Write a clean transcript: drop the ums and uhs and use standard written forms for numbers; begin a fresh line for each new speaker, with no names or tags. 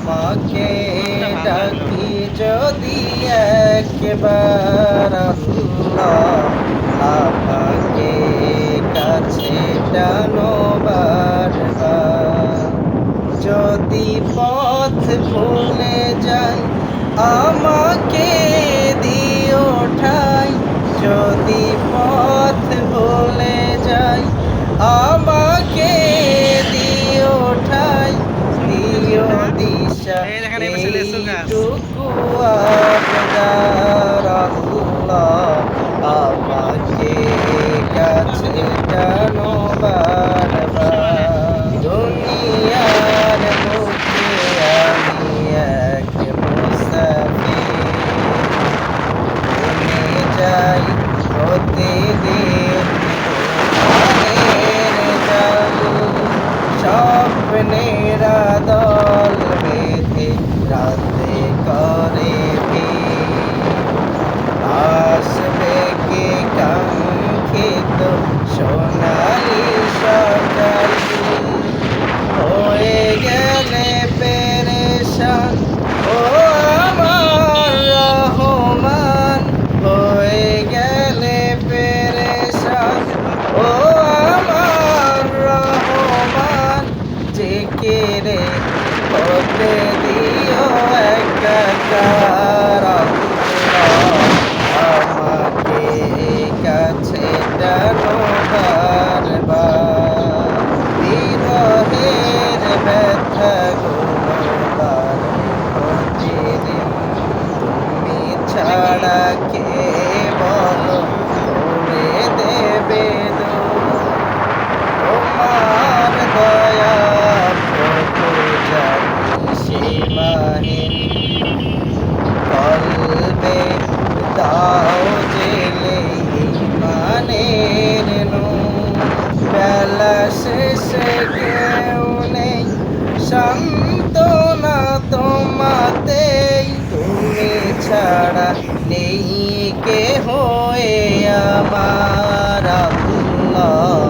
তোমাকে ডাকি যদি একবার আল্লাহ, আমাকে কাছে টানো বারবার। যদি পথ ভুলে যাই আমাকে দিও ঠাই, যদি পথ ভুলে যাই আমাকে দিও ঠাই, দিও দিশা এইটুকু আবদার আল্লাহ, আমাকে কাছে টানো বারবার। দুনিয়ার বুকে আমি এক মুসাফির, ভুলে যাই প্রতিদিন তোমার জাল। স্বপ্নের দল বেঁধে রাতে করে ভিড়, আসবে কে কাঙ্ক্ষিত সোনালি সকাল। হয়ে গেলে পেরেশান ও আমার রহমান, হয়ে গেলে পেরেশান ও আমার রহমান। জিকিরে হতে দিও একাকার আল্লাহ, আমাকে কাছে টানো বারবার। বিরহের ব্যথাগুলো বারে প্রতিদিন, তুমি ছাড়া কে বলো করে দেবে দূর। তোমার দয়া প্রভু জানি সীমাহীন, কলবে দাও জেলে ঈমানের নূর। বেলা শেষে কেউ নেই সান্ত্বনা তোমাতেই, তুমি ছাড়া নেই কে হয়ে আমার আল্লাহ,